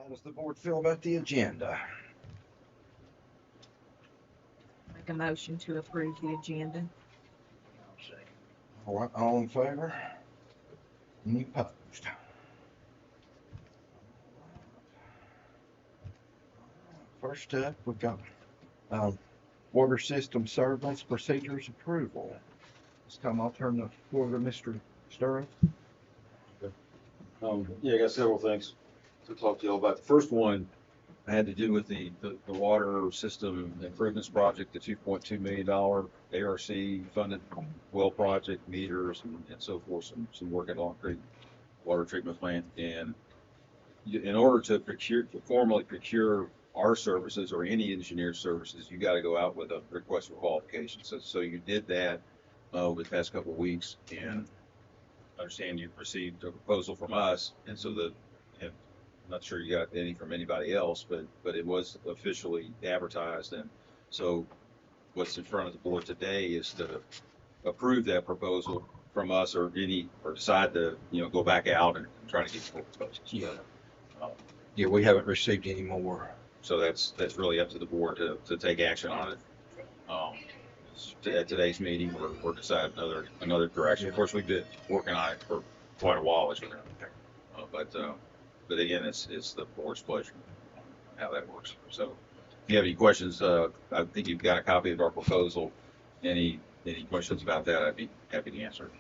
How does the board feel about the agenda? Make a motion to approve the agenda. All right, all in favor? Any opposed? First up, we've got water system service procedures approval. This time I'll turn the floor to Mr. Sturrow. Yeah, I got several things to talk to you all about. The first one had to do with the water system improvements project, the $2.2 million ARC funded well project, meters and so forth, some work at Long Creek water treatment plant. And in order to formally procure our services or any engineer services, you got to go out with a request for qualification. So you did that over the past couple of weeks, and I understand you received a proposal from us, and so I'm not sure you got any from anybody else, but it was officially advertised, and so what's in front of the board today is to approve that proposal from us, or decide to go back out and try to get more proposals. Yeah. Yeah, we haven't received any more. So that's really up to the board to take action on it. At today's meeting, we're deciding another direction. Of course, we've been working on it for quite a while, as you know. But again, it's the board's pleasure how that works. So, if you have any questions, I think you've got a copy of our proposal. Any questions about that, I'd be happy to answer.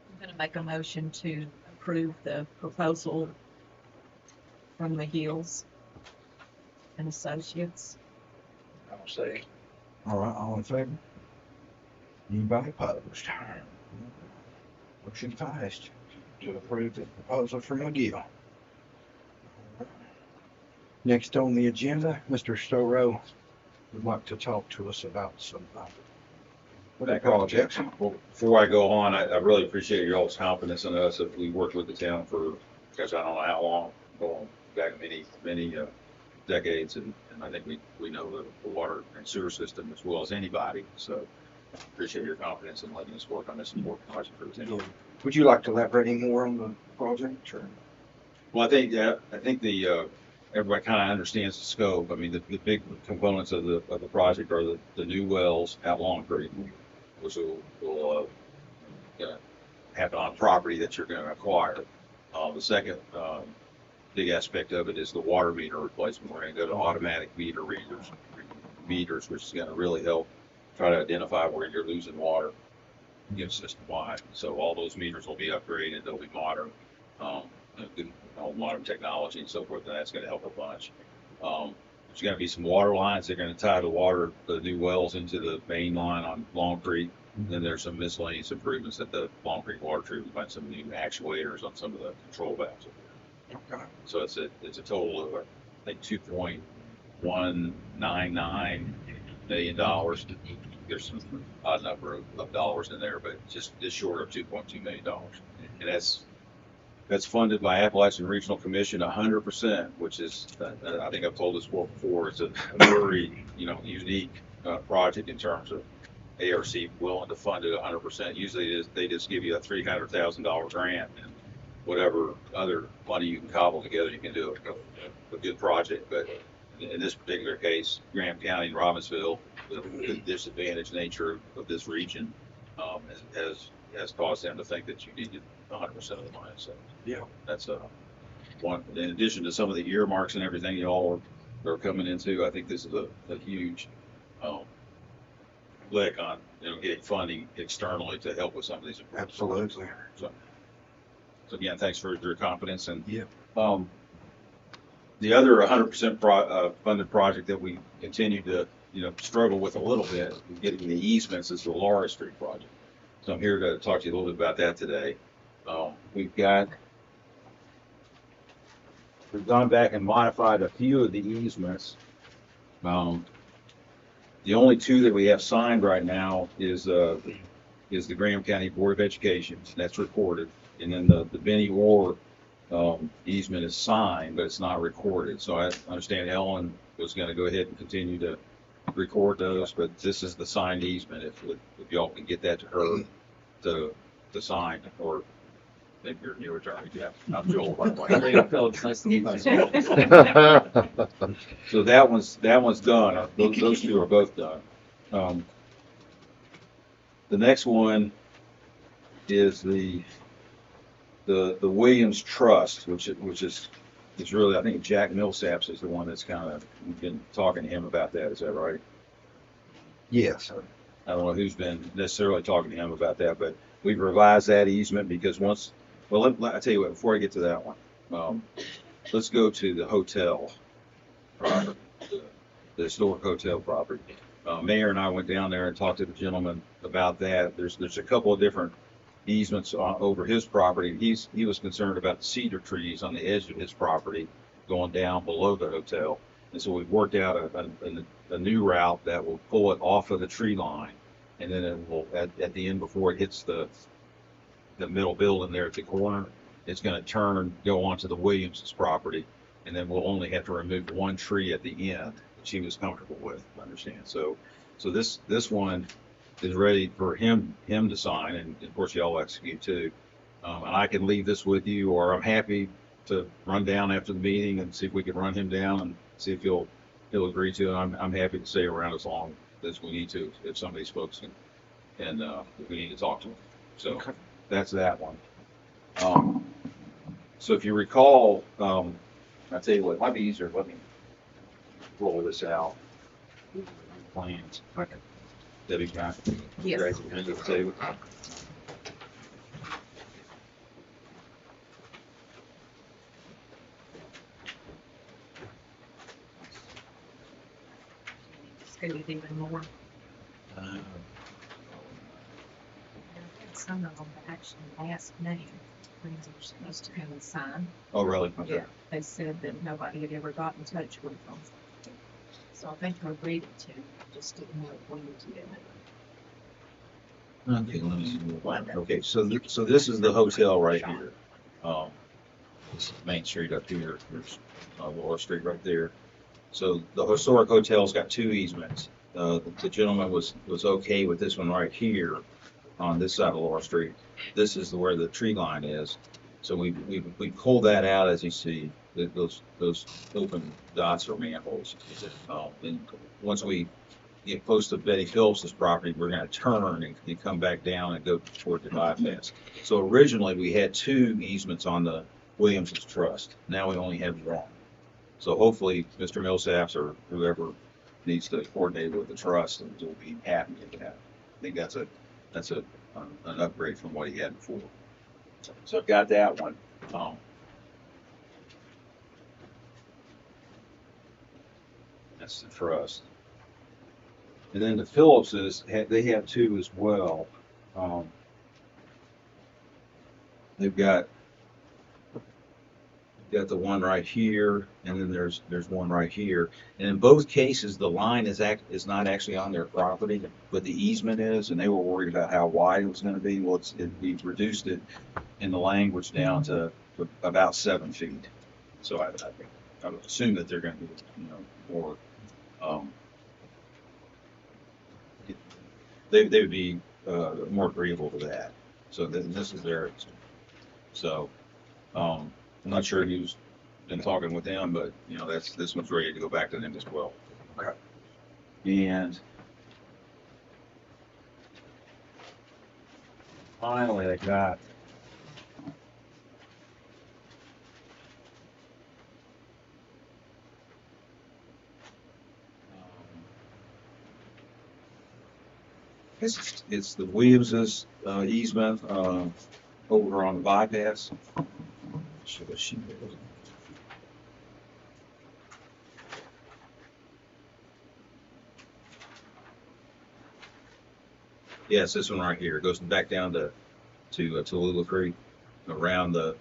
I'm going to make a motion to approve the proposal from the Hills and Associates. I'll say. All right, all in favor? Anybody opposed? Motion passed to approve the proposal from McGill. Next on the agenda, Mr. Sturrow would like to talk to us about some projects. Well, before I go on, I really appreciate your all's confidence in us. We worked with the town for, gosh, I don't know how long, going back many decades, and I think we know the water and sewer system as well as anybody. So appreciate your confidence in letting us work on this important project for the town. Would you like to elaborate any more on the project? Or? Well, I think everybody kind of understands the scope. I mean, the big components of the project are the new wells at Long Creek, which will happen on property that you're going to acquire. The second big aspect of it is the water meter replacement. We're going to go to automatic meter readers, which is going to really help try to identify where you're losing water, system wide. So all those meters will be upgraded. They'll be modern. Modern technology and so forth, and that's going to help a bunch. There's going to be some water lines. They're going to tie the new wells into the main line on Long Creek. And then there's some miscellaneous improvements at the Long Creek water treatment plant, some new actuators on some of the control valves. Okay. So it's a total of, I think, $2.199 million. There's some odd number of dollars in there, but just short of $2.2 million, and that's funded by Appalachian Regional Commission 100%, which is, I think I've told this before, it's a very, unique project in terms of ARC willing to fund it 100%. Usually they just give you a $300,000 grant, and whatever other money you can cobble together, you can do a good project. But in this particular case, Graham County and Robbinsville, the disadvantaged nature of this region has caused them to think that you needed 100% of the money. So yeah, that's one. In addition to some of the earmarks and everything y'all are coming into, I think this is a huge lick on getting funding externally to help with some of these. Absolutely. So again, thanks for your confidence. And Yeah. the other 100% funded project that we continue to, struggle with a little bit, getting the easements, is the Laura Street project. So I'm here to talk to you a little bit about that today. We've gone back and modified a few of the easements. The only two that we have signed right now is the Graham County Board of Education. That's recorded. And then the Benny Orr easement is signed, but it's not recorded. So I understand Ellen was going to go ahead and continue to record those, but this is the signed easement. If y'all can get that to her to sign, or maybe your new attorney, yeah, I'm Joel, by the way. Phillips, nice to meet you. So that one's done. Those two are both done. The next one is the Williams Trust, which is really, I think Jack Millsaps is the one that's we've been talking to him about that. Is that right? Yes. I don't know who's been necessarily talking to him about that, but we've revised that easement because I tell you what, before I get to that one, let's go to the hotel property, the historic hotel property. Mayor and I went down there and talked to the gentleman about that. There's a couple of different easements over his property. He was concerned about the cedar trees on the edge of his property going down below the hotel. And so we've worked out a new route that will pull it off of the tree line, and then it will, at the end, before it hits the middle building there at the corner, it's going to go onto the Williams' property, and then we'll only have to remove one tree at the end, which he was comfortable with, I understand. So this one is ready for him to sign, and of course y'all execute too. And I can leave this with you, or I'm happy to run down after the meeting and see if we can run him down and see if he'll agree to it. I'm happy to stay around as long as we need to, if some of these folks can, and if we need to talk to them. So that's that one. So if you recall, I'll tell you what, it might be easier. Let me roll this out. Plans. Okay. Debbie, can I? Yes. Great. Can I get the table? Scoot it even more. Some of them actually asked me when they were supposed to come and sign. Oh, really? Okay. Yeah, they said that nobody had ever got in touch with them. So I think they're ready to, just didn't know when to do it. Okay, let me see. Okay, so this is the hotel right here. This is Main Street up here. There's Laura Street right there. So the historic hotel's got two easements. The gentleman was okay with this one right here on this side of Laura Street. This is where the tree line is. So we pull that out, as you see. Those open dots are manholes. And once we get close to Betty Phillips's property, we're going to turn and come back down and go toward the bypass. So originally we had two easements on the Williams Trust. Now we only have one. So hopefully Mr. Millsaps or whoever needs to coordinate with the trust will be happy with that. I think that's an upgrade from what he had before. So I've got that one. That's the trust. And then the Phillipses, they have two as well. They've got the one right here, and then there's one right here. And in both cases, the line is not actually on their property, but the easement is, and they were worried about how wide it was going to be. Well, we've reduced it in the language down to about 7 feet. So I would assume that they're going to be, more. They would be more agreeable to that. So this is theirs. So I'm not sure who's been talking with them, but this one's ready to go back to them as well. Okay. And finally, I got It's the Williams's easement over on the bypass. So what she did. Yes, this one right here. It goes back down to Tallulah Creek, around the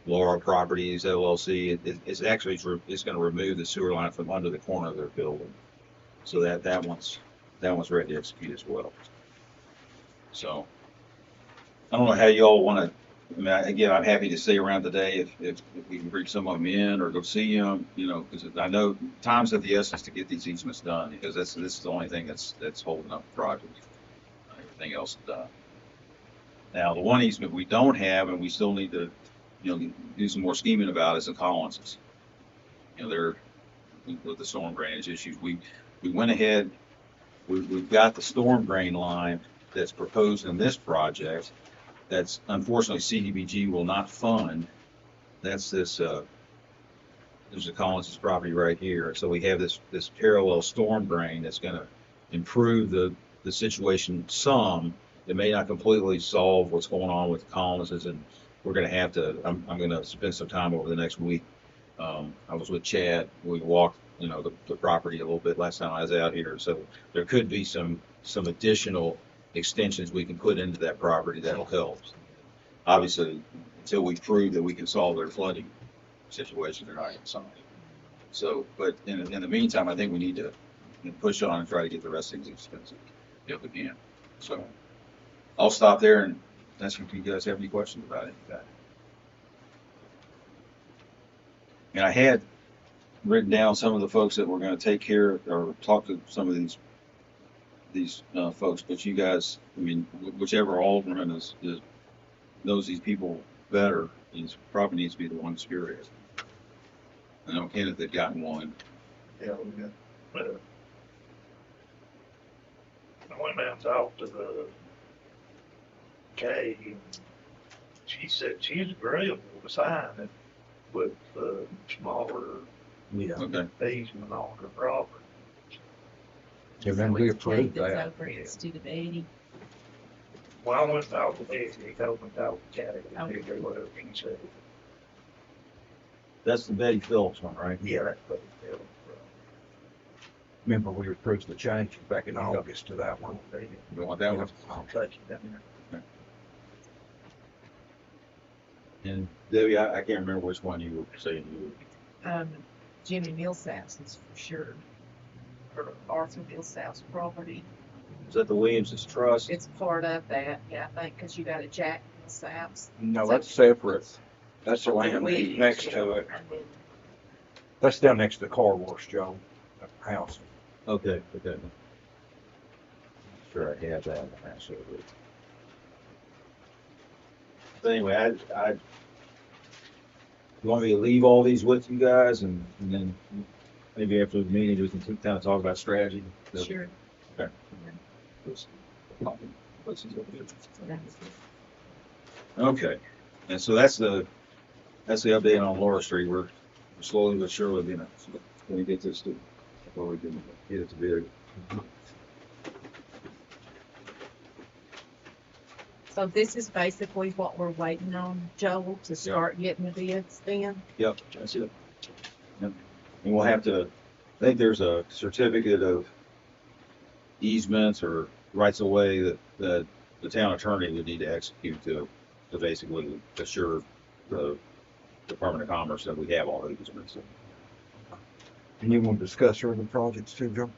Laura Properties LLC. It's actually it's going to remove the sewer line from under the corner of their building, so that one's ready to execute as well. So I don't know how y'all want to. I mean, again, I'm happy to stay around today if we can bring some of them in or go see them, you know, because I know time's of the essence to get these easements done, because this is the only thing that's holding up the project. Everything else is done. Now, the one easement we don't have, and we still need to, you know, do some more scheming about, is the Collinses. You know, they're with the storm drainage issues. We went ahead. We've got the storm drain line that's proposed in this project. That's unfortunately CDBG will not fund. That's this. There's the Collinses property right here. So we have this parallel storm drain that's going to improve the situation some. It may not completely solve what's going on with the Collinses, and we're going to have to. I'm going to spend some time over the next week. I was with Chad. We walked, you know, the property a little bit last time I was out here. So there could be some additional extensions we can put into that property that'll help. Obviously, until we prove that we can solve their flooding situation, they're not going to sign. So, but in the meantime, I think we need to push on and try to get the rest of these expenses if we can. So I'll stop there and ask if you guys have any questions about it. And I had written down some of the folks that were going to take care or talk to some of these folks, but you guys, I mean, whichever alderman knows these people better, probably needs to be the one spearhead. I know Kenneth had gotten one. Yeah, we got. I went down and talked to the Kay, and she said she's agreeable to sign it with smaller easement on her property. And then we approved That's that. over instead of 80. Well, I went and talked to Nick, he told me to talk to Kay, and he did whatever she said. That's the Betty Phillips one, right? Yeah, that's what he did. Remember, we approved the change back in August to that one. You want that one? I'll touch it down there. And Debbie, I can't remember which one you were saying you were. Jimmy Millsap's is for sure. Or Arthur Millsap's property. Is that the Williams's trust? It's part of that, yeah, I think, because you got a Jack Millsap's. No, So- that's separate. That's the land Williams, next to it. That's down next to the car wash, Joe. That house. Okay. Sure, I had that. Absolutely. But anyway, you want me to leave all these with you guys, and then maybe after the meeting we can kind of talk about strategy. Sure. Okay. Okay, and so that's the update on Laura Street. We're slowly but surely going to get this to where we can get it to bid. So this is basically what we're waiting on, Joel, to start getting the bids then? Yep, that's it. Yep. And we'll have to, I think there's a certificate of easements or rights of way that the town attorney would need to execute to basically assure the Department of Commerce that we have all the easements. And you want to discuss your other projects too, Joe?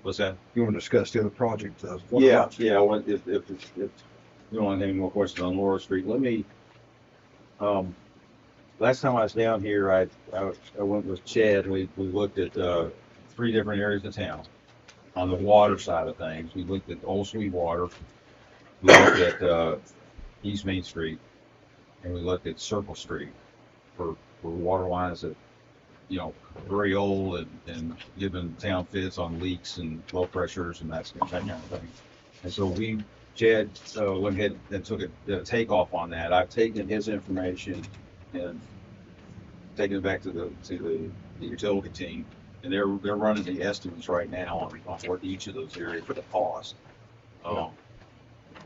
What's that? You want to discuss the other projects? Yeah. I want, if you don't want any more questions on Laura Street, let me, last time I was down here, I went with Chad, we looked at, 3 different areas of town. On the water side of things, we looked at Old Sweetwater, we looked at, East Main Street, and we looked at Circle Street for water lines that, you know, very old and giving town fits on leaks and low pressures and that kind of thing. And so Chad went ahead and took a takeoff on that. I've taken his information and taken it back to the utility team, and they're running the estimates right now on what each of those areas for the cost.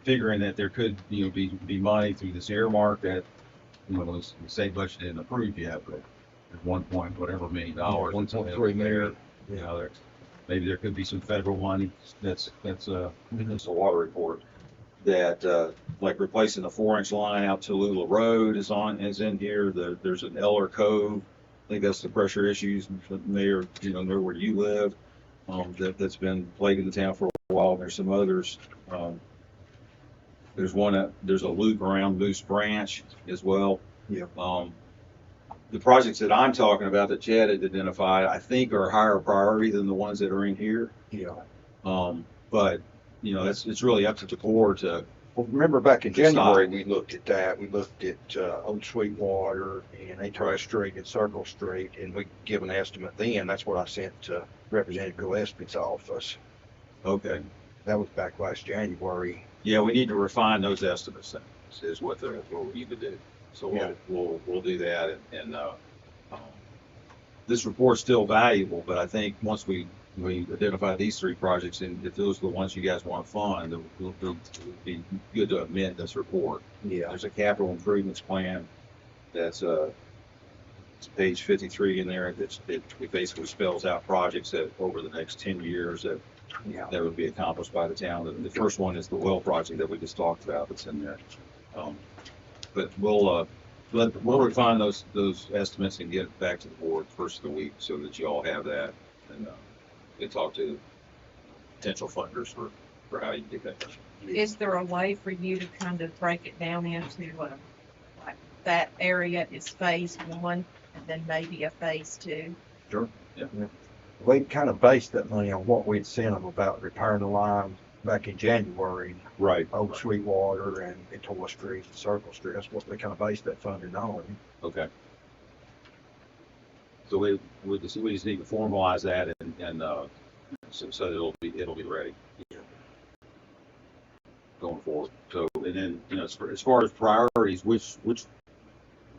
figuring that there could, be money through this earmark that, was say budgeted and approved yet, but at 1 point whatever $1 million. $1.3 million. Maybe there could be some federal money that's a water report that, like replacing the 4-inch line out to Lula Road is in here. There's an Eller Cove. I think that's the pressure issues near, near where you live. That's been plaguing the town for a while. There's some others. There's a loop around Moose Branch as well. Yeah. The projects that I'm talking about that Chad had identified, I think are higher priority than the ones that are in here. Yeah. But, it's really up to the board to. Well, remember back in Decide. January, we looked at that. We looked at Old Sweetwater and 8th Street and Circle Street, and we give an estimate then. That's what I sent to Representative Gillespie's office. Okay. That was back last January. Yeah, we need to refine those estimates. Then, is what we need to do. So Yeah. we'll do that, and this report's still valuable, but I think once we identify these 3 projects, and if those are the ones you guys want to fund, it would be good to amend this report. Yeah. There's a capital improvements plan that's it's page 53 in there. It basically spells out projects that over the next 10 years that would be accomplished by the town. The first one is the well project that we just talked about that's in there. But we'll refine those estimates and get it back to the board first of the week so that you all have that, and we talk to potential funders for how you get that done. Is there a way for you to kind of break it down into, like that area is phase 1 and then maybe a phase 2? Sure. Yeah. We kind of based that money on what we'd sent them about repairing the line back in January. Right. Old Sweetwater and Victoria Street and Circle Street. That's what they kind of based that funding on. Okay. So we just need to formalize that and so it'll be ready going forward. So, and then, as far as priorities, which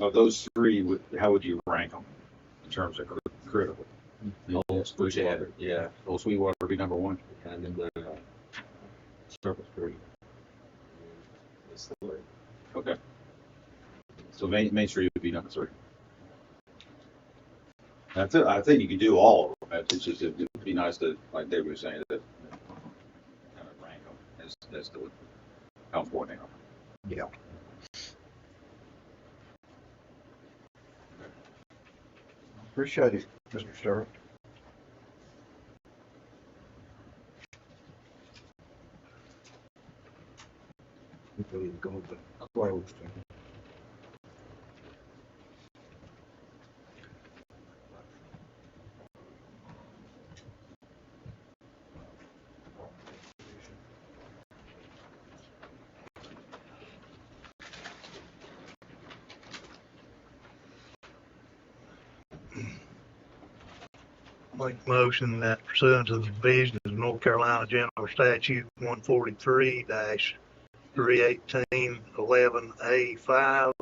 of those 3 how would you rank them in terms of critical? Old Sweetwater, yeah. Old Sweetwater would be number 1. And then Circle Street. Okay. So Main Street would be number 3. I think you can do all of them. It's just, it'd be nice to, like David was saying, that kind of rank them as to how important they are. Yeah. Appreciate it, Mr. Stewart. We go to closed. Make a motion that pursuant to the provisions of North Carolina General Statute 143-318-11A5,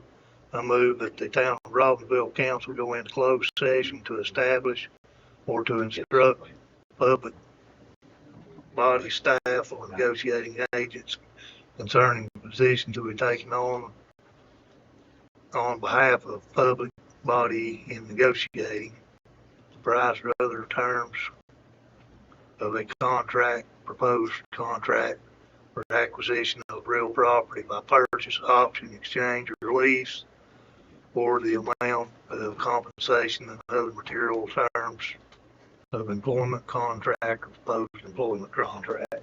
I move that the town of Robbinsville council go into closed session to establish or to instruct public body staff or negotiating agents concerning the position to be taken on behalf of public body in negotiating price or other terms of a proposed contract for acquisition of real property by purchase, option, exchange, or lease, or the amount of compensation and other material terms of employment contract or proposed employment contract.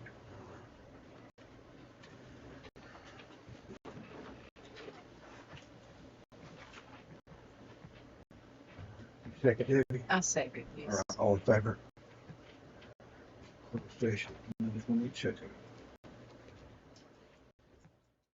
Second, Debbie. I second, yes. All right, all in favor? Closed session. Just want to check it.